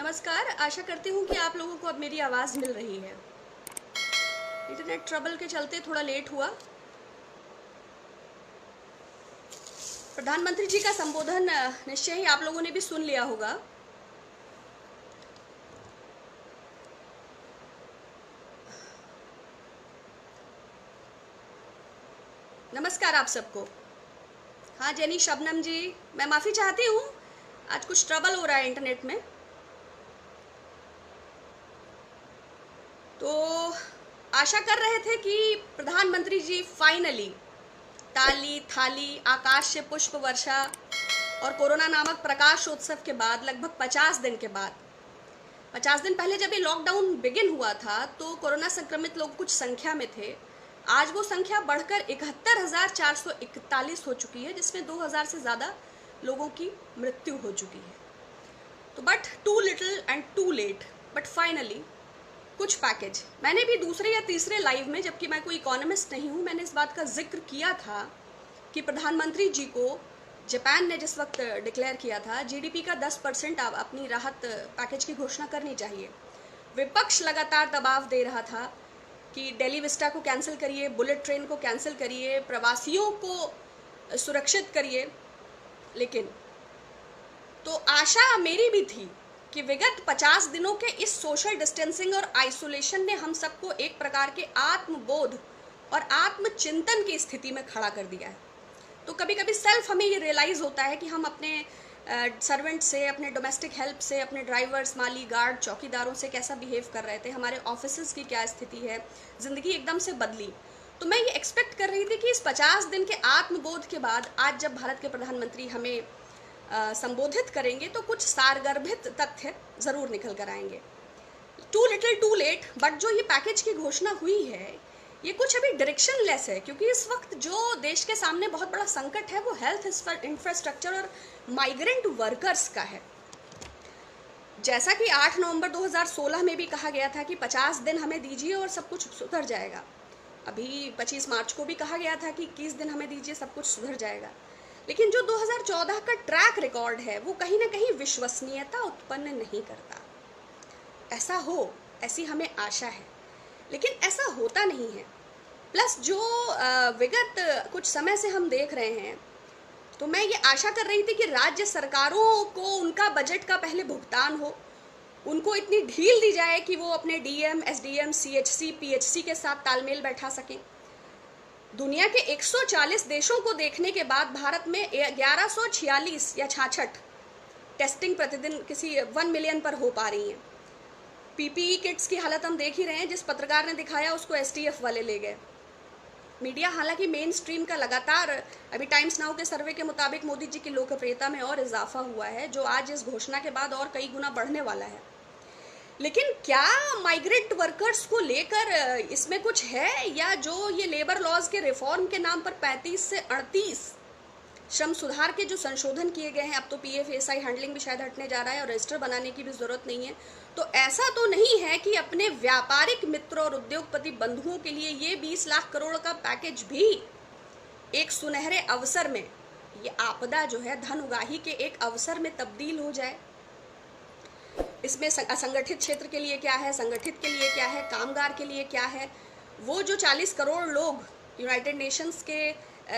नमस्कार। आशा करती हूँ कि आप लोगों को अब मेरी आवाज़ मिल रही है। इंटरनेट ट्रबल के चलते थोड़ा लेट हुआ। प्रधानमंत्री जी का संबोधन निश्चय ही आप लोगों ने भी सुन लिया होगा। नमस्कार आप सबको। हाँ जेनी, शबनम जी, मैं माफ़ी चाहती हूँ, आज कुछ ट्रबल हो रहा है इंटरनेट में। तो आशा कर रहे थे कि प्रधानमंत्री जी फाइनली ताली थाली, आकाश से पुष्प वर्षा और कोरोना नामक प्रकाशोत्सव के बाद लगभग 50 दिन के बाद, 50 दिन पहले जब ये लॉकडाउन बिगिन हुआ था तो कोरोना संक्रमित लोग कुछ संख्या में थे। आज वो संख्या बढ़कर 71,441 हो चुकी है, जिसमें 2000 से ज़्यादा लोगों की मृत्यु हो चुकी है। तो but too little and too late, but finally कुछ पैकेज। मैंने भी दूसरे या तीसरे लाइव में, जबकि मैं कोई इकोनॉमिस्ट नहीं हूँ, मैंने इस बात का जिक्र किया था कि प्रधानमंत्री जी को जापान ने जिस वक्त डिक्लेयर किया था जीडीपी का 10% अपनी राहत पैकेज की घोषणा करनी चाहिए। विपक्ष लगातार दबाव दे रहा था कि दिल्ली विस्टा को कैंसिल करिए, बुलेट ट्रेन को कैंसिल करिए, प्रवासियों को सुरक्षित करिए। लेकिन तो आशा मेरी भी थी कि विगत 50 दिनों के इस सोशल डिस्टेंसिंग और आइसोलेशन ने हम सबको एक प्रकार के आत्मबोध और आत्मचिंतन की स्थिति में खड़ा कर दिया है। तो कभी कभी सेल्फ हमें ये रियलाइज़ होता है कि हम अपने सर्वेंट से, अपने डोमेस्टिक हेल्प से, अपने ड्राइवर्स, माली, गार्ड, चौकीदारों से कैसा बिहेव कर रहे थे, हमारे ऑफिसेज की क्या स्थिति है। ज़िंदगी एकदम से बदली। तो मैं ये एक्सपेक्ट कर रही थी कि इस 50 दिन के आत्मबोध के बाद आज जब भारत के प्रधानमंत्री हमें संबोधित करेंगे तो कुछ सारगर्भित तथ्य ज़रूर निकल कर आएंगे। Too little too late, but जो ये पैकेज की घोषणा हुई है ये कुछ अभी डायरेक्शन लेस है, क्योंकि इस वक्त जो देश के सामने बहुत बड़ा संकट है वो हेल्थ इंफ्रास्ट्रक्चर और माइग्रेंट वर्कर्स का है। जैसा कि 8 नवंबर 2016 में भी कहा गया था कि 50 दिन हमें दीजिए और सब कुछ सुधर जाएगा। अभी 25 मार्च को भी कहा गया था कि 21 दिन हमें दीजिए, सब कुछ सुधर जाएगा। लेकिन जो 2014 का ट्रैक रिकॉर्ड है वो कहीं ना कहीं विश्वसनीयता उत्पन्न नहीं करता। ऐसा हो, ऐसी हमें आशा है, लेकिन ऐसा होता नहीं है। प्लस जो विगत कुछ समय से हम देख रहे हैं, तो मैं ये आशा कर रही थी कि राज्य सरकारों को उनका बजट का पहले भुगतान हो, उनको इतनी ढील दी जाए कि वो अपने डीएम, एसडीएम, सीएचसी, पीएचसी के साथ तालमेल बैठा सकें। दुनिया के 140 देशों को देखने के बाद भारत में 1146 या 66 टेस्टिंग प्रतिदिन किसी 1 मिलियन पर हो पा रही हैं। पीपीई किट्स की हालत हम देख ही रहे हैं। जिस पत्रकार ने दिखाया उसको एसटीएफ वाले ले गए। मीडिया हालांकि मेन स्ट्रीम का लगातार, अभी टाइम्स नाउ के सर्वे के मुताबिक मोदी जी की लोकप्रियता में और इजाफा हुआ है, जो आज इस घोषणा के बाद और कई गुना बढ़ने वाला है। लेकिन क्या माइग्रेंट वर्कर्स को लेकर इसमें कुछ है, या जो ये लेबर लॉज के रिफॉर्म के नाम पर 35 से 38 श्रम सुधार के जो संशोधन किए गए हैं, अब तो पीएफएसआई हैंडलिंग भी शायद हटने जा रहा है और रजिस्टर बनाने की भी जरूरत नहीं है। तो ऐसा तो नहीं है कि अपने व्यापारिक मित्रों और उद्योगपति बंधुओं के लिए ये 20 लाख करोड़ का पैकेज भी एक सुनहरे अवसर में, ये आपदा जो है धन उगाही के एक अवसर में तब्दील हो जाए। इसमें असंगठित क्षेत्र के लिए क्या है, संगठित के लिए क्या है, कामगार के लिए क्या है। वो जो 40 करोड़ लोग यूनाइटेड नेशंस के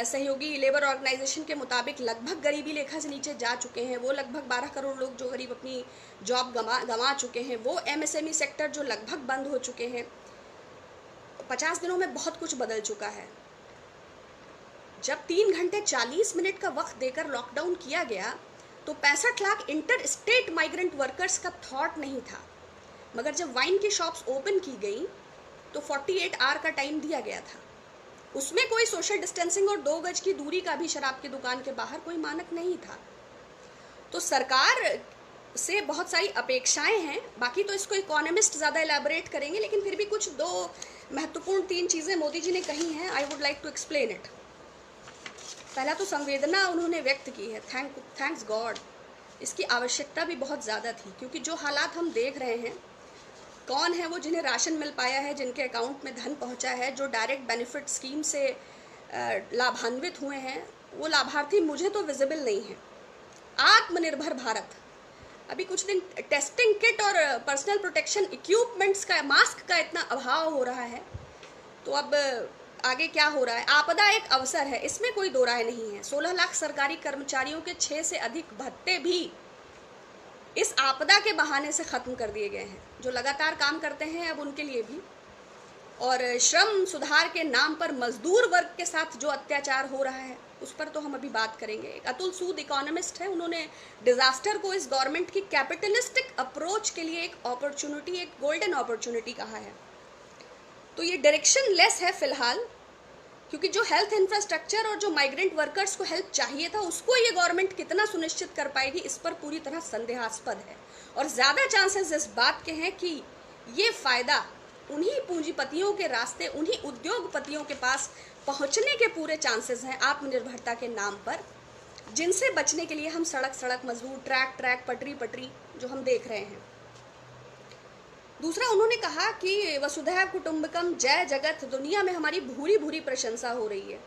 सहयोगी लेबर ऑर्गेनाइजेशन के मुताबिक लगभग गरीबी रेखा से नीचे जा चुके हैं, वो लगभग 12 करोड़ लोग जो गरीब अपनी जॉब गंवा चुके हैं, वो एमएसएमई सेक्टर जो लगभग बंद हो चुके हैं। 50 दिनों में बहुत कुछ बदल चुका है। जब 3 घंटे 40 मिनट का वक्त देकर लॉकडाउन किया गया तो 65 lakh inter state migrant workers का थॉट नहीं था। मगर जब वाइन की शॉप्स ओपन की गई तो 48 आवर का टाइम दिया गया था। उसमें कोई सोशल डिस्टेंसिंग और 2 गज की दूरी का भी शराब की दुकान के बाहर कोई मानक नहीं था। तो सरकार से बहुत सारी अपेक्षाएं हैं। बाकी तो इसको इकोनॉमिस्ट ज़्यादा एलैबोरेट करेंगे, लेकिन फिर भी कुछ 2 महत्वपूर्ण 3 चीज़ें मोदी जी ने कही हैं। I would like to explain it. पहला तो संवेदना उन्होंने व्यक्त की है, थैंक्स गॉड। इसकी आवश्यकता भी बहुत ज़्यादा थी, क्योंकि जो हालात हम देख रहे हैं, कौन है वो जिन्हें राशन मिल पाया है, जिनके अकाउंट में धन पहुंचा है, जो डायरेक्ट बेनिफिट स्कीम से लाभान्वित हुए हैं, वो लाभार्थी मुझे तो विजिबल नहीं है। आत्मनिर्भर भारत, अभी कुछ दिन टेस्टिंग किट और पर्सनल प्रोटेक्शन इक्विपमेंट्स का, मास्क का इतना अभाव हो रहा है, तो अब आगे क्या हो रहा है। आपदा एक अवसर है, इसमें कोई दो राय नहीं है। 16 लाख सरकारी कर्मचारियों के 6 से अधिक भत्ते भी इस आपदा के बहाने से खत्म कर दिए गए हैं। जो लगातार काम करते हैं अब उनके लिए भी, और श्रम सुधार के नाम पर मजदूर वर्ग के साथ जो अत्याचार हो रहा है उस पर तो हम अभी बात करेंगे। एक अतुल सूद इकोनॉमिस्ट है, उन्होंने डिजास्टर को इस गवर्नमेंट की कैपिटलिस्टिक अप्रोच के लिए एक अपॉर्चुनिटी, एक गोल्डन अपॉर्चुनिटी कहा है। तो ये डायरेक्शन लेस है फिलहाल, क्योंकि जो हेल्थ इंफ्रास्ट्रक्चर और जो माइग्रेंट वर्कर्स को हेल्प चाहिए था उसको ये गवर्नमेंट कितना सुनिश्चित कर पाएगी, इस पर पूरी तरह संदेहास्पद है। और ज़्यादा चांसेस इस बात के हैं कि ये फायदा उन्हीं पूंजीपतियों के रास्ते, उन्हीं उद्योगपतियों के पास पहुंचने के पूरे चांसेस हैं आत्मनिर्भरता के नाम पर, जिनसे बचने के लिए हम सड़क सड़क, मजदूर, ट्रैक ट्रैक, पटरी पटरी जो हम देख रहे हैं। दूसरा, उन्होंने कहा कि वसुधैव कुटुंबकम, जय जगत, दुनिया में हमारी भूरी भूरी प्रशंसा हो रही है।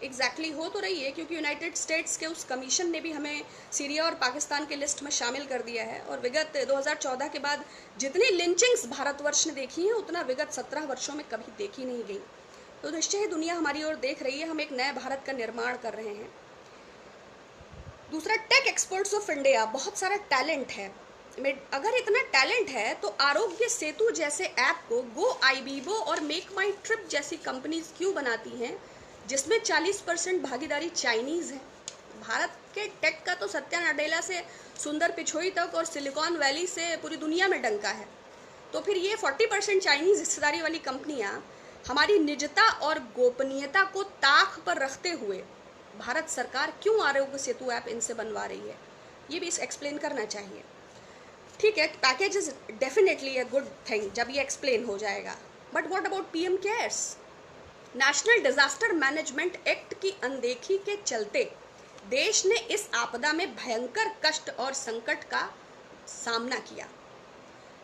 एग्जैक्टली हो तो रही है, क्योंकि यूनाइटेड स्टेट्स के उस कमीशन ने भी हमें सीरिया और पाकिस्तान के लिस्ट में शामिल कर दिया है। और विगत 2014 के बाद जितनी लिंचिंग्स भारतवर्ष ने देखी हैं उतना विगत 17 वर्षों में कभी देखी नहीं गई। तो निश्चय ही दुनिया हमारी ओर देख रही है, हम एक नए भारत का निर्माण कर रहे हैं। दूसरा, टेक एक्सपर्ट्स ऑफ इंडिया, बहुत सारा टैलेंट है। अगर इतना टैलेंट है तो आरोग्य सेतु जैसे ऐप को गो आईबीबो और मेक माई ट्रिप जैसी कंपनीज क्यों बनाती हैं, जिसमें 40% भागीदारी चाइनीज है। भारत के टेक का तो सत्या नडेला से सुंदर पिछोई तक और सिलिकॉन वैली से पूरी दुनिया में डंका है। तो फिर ये 40% चाइनीज हिस्सेदारी वाली कंपनियां हमारी निजता और गोपनीयता को ताक पर रखते हुए भारत सरकार क्यों आरोग्य सेतु ऐप इनसे बनवा रही है, ये भी एक्सप्लेन करना चाहिए। ठीक है, package is definitely a good thing जब ये एक्सप्लेन हो जाएगा, but what about PM cares? National disaster management act की अनदेखी के चलते देश ने इस आपदा में भयंकर कष्ट और संकट का सामना किया।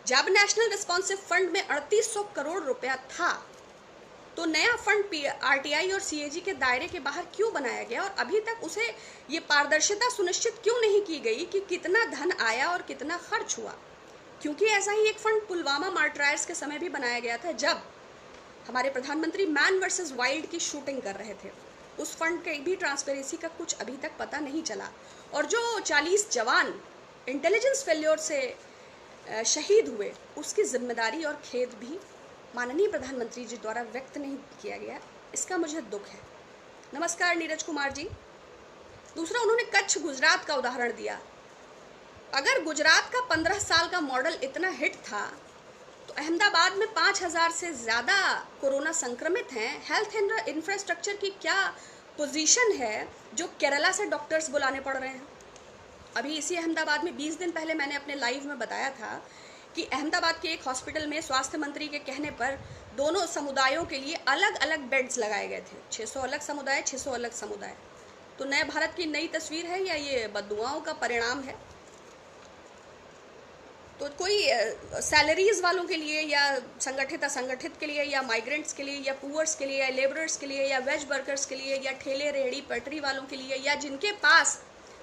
जब नेशनल रिस्पॉन्सिव फंड में 3800 करोड़ रुपया था तो नया फंड आरटीआई और सीएजी के दायरे के बाहर क्यों बनाया गया, और अभी तक उसे ये पारदर्शिता सुनिश्चित क्यों नहीं की गई कि कितना धन आया और कितना खर्च हुआ? क्योंकि ऐसा ही एक फंड पुलवामा मार्टरायर्स के समय भी बनाया गया था, जब हमारे प्रधानमंत्री मैन वर्सेस वाइल्ड की शूटिंग कर रहे थे। उस फंड के भी ट्रांसपेरेंसी का कुछ अभी तक पता नहीं चला। और जो 40 जवान इंटेलिजेंस फेल्योर से शहीद हुए, उसकी जिम्मेदारी और खेद भी माननीय प्रधानमंत्री जी द्वारा व्यक्त नहीं किया गया, इसका मुझे दुख है। नमस्कार नीरज कुमार जी। दूसरा, उन्होंने कच्छ गुजरात का उदाहरण दिया। अगर गुजरात का 15 साल का मॉडल इतना हिट था तो अहमदाबाद में 5000 से ज़्यादा कोरोना संक्रमित हैं। हेल्थ इंफ्रास्ट्रक्चर की क्या पोजीशन है जो केरला से डॉक्टर्स बुलाने पड़ रहे हैं? अभी इसी अहमदाबाद में 20 दिन पहले मैंने अपने लाइव में बताया था कि अहमदाबाद के एक हॉस्पिटल में स्वास्थ्य मंत्री के कहने पर दोनों समुदायों के लिए अलग अलग बेड्स लगाए गए थे। 600 अलग समुदाय, 600 अलग समुदाय। तो नए भारत की नई तस्वीर है या ये बददुआओं का परिणाम है? तो कोई सैलरीज वालों के लिए या संगठित असंगठित के लिए या माइग्रेंट्स के लिए या पुअर्स के लिए या लेबरर्स के लिए या वेज वर्कर्स के लिए या ठेले रेहड़ी पटरी वालों के लिए या जिनके पास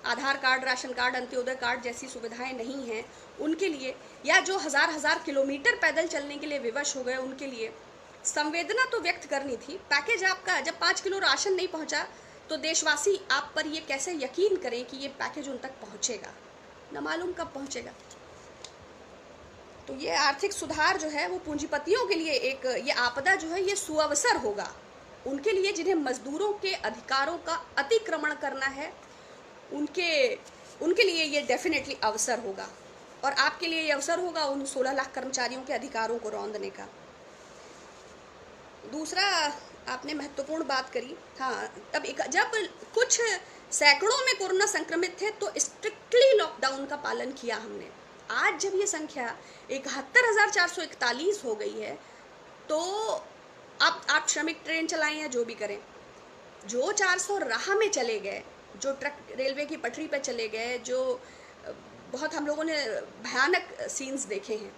Aadhaar card, ration card, Antyodaya card जैसी सुविधाएं नहीं हैं उनके लिए, या जो हजार किलोमीटर पैदल चलने के लिए विवश हो गए उनके लिए संवेदना तो व्यक्त करनी थी। पैकेज आपका जब 5 किलो राशन नहीं पहुंचा तो देशवासी आप पर ये कैसे यकीन करें कि ये पैकेज उन तक पहुंचेगा? न मालूम कब पहुंचेगा। तो ये आर्थिक सुधार जो है वो पूंजीपतियों के लिए एक, ये आपदा जो है ये सुअवसर होगा उनके लिए जिन्हें मजदूरों के अधिकारों का अतिक्रमण करना है, उनके लिए ये डेफिनेटली अवसर होगा। और आपके लिए ये अवसर होगा उन 16 लाख कर्मचारियों के अधिकारों को रौंदने का। दूसरा, आपने महत्वपूर्ण बात करी। हाँ, तब जब कुछ सैकड़ों में कोरोना संक्रमित थे तो स्ट्रिक्टली लॉकडाउन का पालन किया हमने। आज जब ये संख्या 71,441 हो गई है तो आप श्रमिक ट्रेन चलाएं या जो भी करें, जो 400 राह में चले गए, जो ट्रक रेलवे की पटरी पर चले गए, जो बहुत हम लोगों ने भयानक सीन्स देखे हैं,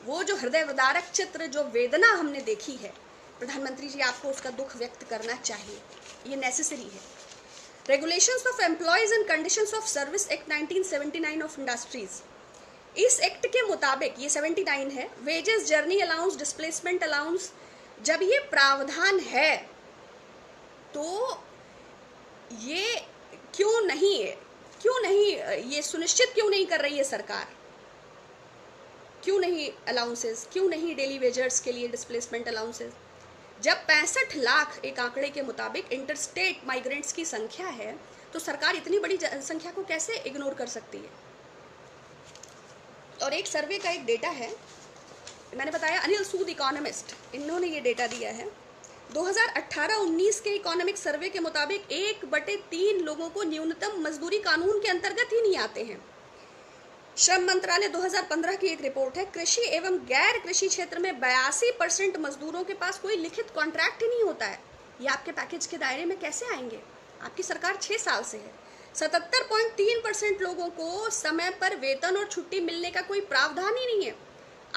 वो जो हृदय विदारक चित्र, जो वेदना हमने देखी है, प्रधानमंत्री जी आपको उसका दुख व्यक्त करना चाहिए, ये नेसेसरी है। Regulations of employees and conditions of service act 1979 of industries, इस एक्ट के मुताबिक, ये 79 है, wages, journey allowance, displacement allowance, जब ये प्रावधान है तो ये क्यों नहीं ये सुनिश्चित क्यों नहीं कर रही है सरकार? क्यों नहीं अलाउंसेस, क्यों नहीं डेली वेजर्स के लिए डिस्प्लेसमेंट अलाउंसेस? जब 65 लाख एक आंकड़े के मुताबिक इंटरस्टेट माइग्रेंट्स की संख्या है, तो सरकार इतनी बड़ी संख्या को कैसे इग्नोर कर सकती है? और एक सर्वे का एक डेटा है, मैंने बताया अनिल सूद इकोनॉमिस्ट, इन्होंने ये डेटा दिया है। 2018-19 के इकोनॉमिक सर्वे के मुताबिक 1/3 लोगों को न्यूनतम मजदूरी कानून के अंतर्गत ही नहीं आते हैं। श्रम मंत्रालय 2015 की एक रिपोर्ट है, कृषि एवं गैर कृषि क्षेत्र में 82% मजदूरों के पास कोई लिखित कॉन्ट्रैक्ट ही नहीं होता है। ये आपके पैकेज के दायरे में कैसे आएंगे? आपकी सरकार 6 साल से है। 77.3% लोगों को समय पर वेतन और छुट्टी मिलने का कोई प्रावधान ही नहीं है।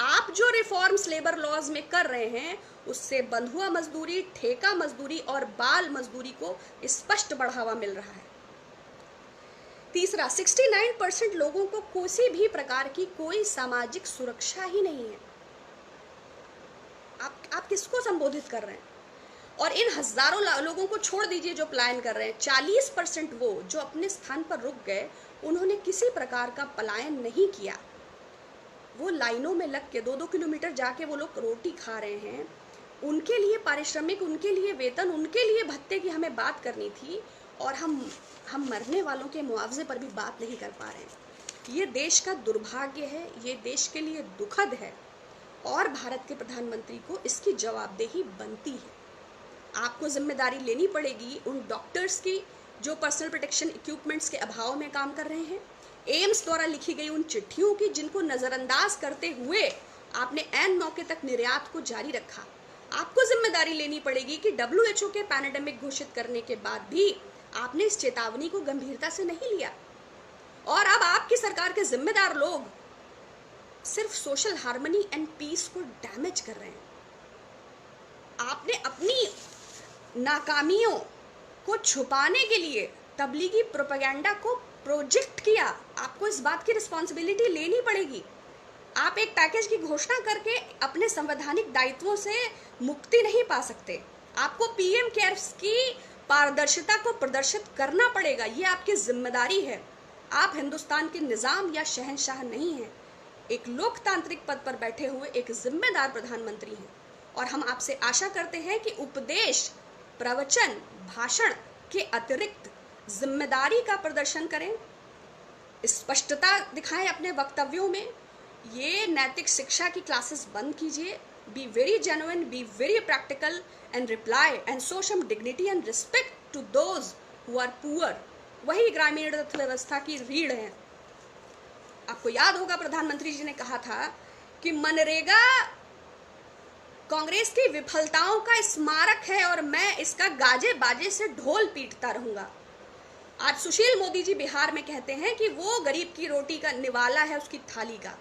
आप जो रिफॉर्म्स लेबर लॉज में कर रहे हैं, उससे बंधुआ मजदूरी, ठेका मजदूरी और बाल मजदूरी को स्पष्ट बढ़ावा मिल रहा है। तीसरा, 69% लोगों को किसी भी प्रकार की कोई सामाजिक सुरक्षा ही नहीं है। आप किसको संबोधित कर रहे हैं? और इन हजारों लोगों को छोड़ दीजिए जो पलायन कर रहे हैं, 40% वो जो अपने स्थान पर रुक गए, उन्होंने किसी प्रकार का पलायन नहीं किया। वो लाइनों में लग के 2-2 किलोमीटर जाके वो लोग रोटी खा रहे हैं। उनके लिए पारिश्रमिक, उनके लिए वेतन, उनके लिए भत्ते की हमें बात करनी थी, और हम मरने वालों के मुआवजे पर भी बात नहीं कर पा रहे हैं। ये देश का दुर्भाग्य है, ये देश के लिए दुखद है, और भारत के प्रधानमंत्री को इसकी जवाबदेही बनती है। आपको जिम्मेदारी लेनी पड़ेगी उन डॉक्टर्स की जो पर्सनल प्रोटेक्शन इक्विपमेंट्स के अभाव में काम कर रहे हैं, एम्स द्वारा लिखी गई उन चिट्ठियों की जिनको नज़रअंदाज करते हुए आपने ऐन मौके तक निर्यात को जारी रखा। आपको जिम्मेदारी लेनी पड़ेगी कि WHO के पैंडेमिक घोषित करने के बाद भी आपने इस चेतावनी को गंभीरता से नहीं लिया, और अब आपकी सरकार के जिम्मेदार लोग सिर्फ सोशल हार्मनी एंड पीस को डैमेज कर रहे हैं। आपने अपनी नाकामियों को छुपाने के लिए तबलीगी प्रोपेगेंडा को प्रोजेक्ट किया। आपको इस बात की रिस्पॉन्सिबिलिटी लेनी पड़ेगी। आप एक पैकेज की घोषणा करके अपने संवैधानिक दायित्वों से मुक्ति नहीं पा सकते। आपको PM केयर्स की पारदर्शिता को प्रदर्शित करना पड़ेगा, ये आपकी जिम्मेदारी है। आप हिंदुस्तान के निजाम या शहंशाह नहीं हैं, एक लोकतांत्रिक पद पर बैठे हुए एक जिम्मेदार प्रधानमंत्री हैं, और हम आपसे आशा करते हैं कि उपदेश, प्रवचन, भाषण के अतिरिक्त जिम्मेदारी का प्रदर्शन करें, स्पष्टता दिखाएं अपने वक्तव्यों में। ये नैतिक शिक्षा की क्लासेस बंद कीजिए। Be very genuine, be very practical and reply and show some dignity and respect to those who are poor. वही ग्रामीण अर्थव्यवस्था की रीढ़ है। आपको याद होगा प्रधानमंत्री जी ने कहा था कि मनरेगा कांग्रेस की विफलताओं का स्मारक है और मैं इसका गाजे बाजे से ढोल पीटता रहूंगा। आज सुशील मोदी जी बिहार में कहते हैं कि वो गरीब की रोटी का निवाला है, उसकी थाली का।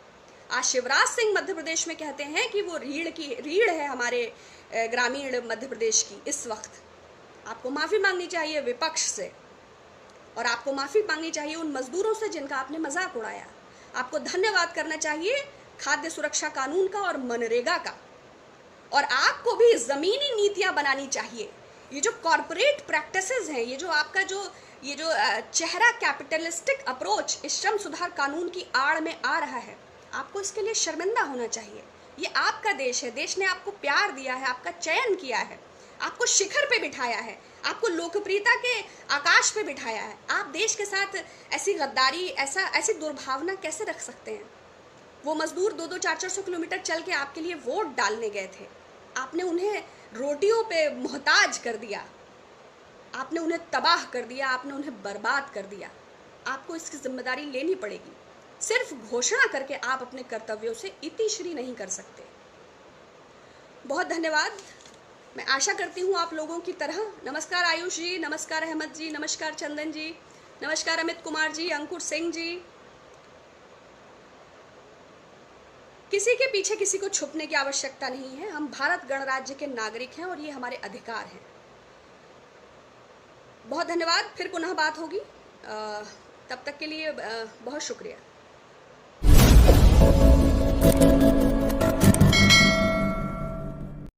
आज शिवराज सिंह मध्य प्रदेश में कहते हैं कि वो रीढ़ है हमारे ग्रामीण मध्य प्रदेश की। इस वक्त आपको माफी मांगनी चाहिए विपक्ष से, और आपको माफी मांगनी चाहिए उन मजदूरों से जिनका आपने मजाक उड़ाया। आपको धन्यवाद करना चाहिए खाद्य सुरक्षा कानून का और मनरेगा का, और आपको भी जमीनी नीतियां बनानी चाहिए। ये जो कॉर्पोरेट प्रैक्टिसेस हैं, ये जो आपका ये जो चेहरा कैपिटलिस्टिक अप्रोच इस श्रम सुधार कानून की आड़ में आ रहा है, आपको इसके लिए शर्मिंदा होना चाहिए। ये आपका देश है, देश ने आपको प्यार दिया है, आपका चयन किया है, आपको शिखर पे बिठाया है, आपको लोकप्रियता के आकाश पे बिठाया है। आप देश के साथ ऐसी गद्दारी, ऐसी दुर्भावना कैसे रख सकते हैं? वो मजदूर 2-2, 400 किलोमीटर चल के आपके लिए वोट डालने गए थे, आपने उन्हें रोटियों पे मोहताज कर दिया, आपने उन्हें तबाह कर दिया, आपने उन्हें बर्बाद कर दिया। आपको इसकी जिम्मेदारी लेनी पड़ेगी। सिर्फ घोषणा करके आप अपने कर्तव्यों से इतिश्री नहीं कर सकते। बहुत धन्यवाद। मैं आशा करती हूँ आप लोगों की तरह। नमस्कार आयुष जी, नमस्कार अहमद जी, नमस्कार चंदन जी, नमस्कार अमित कुमार जी, अंकुर सिंह जी। किसी के पीछे किसी को छुपने की आवश्यकता नहीं है। हम भारत गणराज्य के नागरिक हैं और ये हमारे अधिकार हैं। बहुत धन्यवाद। फिर पुनः बात होगी। तब तक के लिए बहुत शुक्रिया।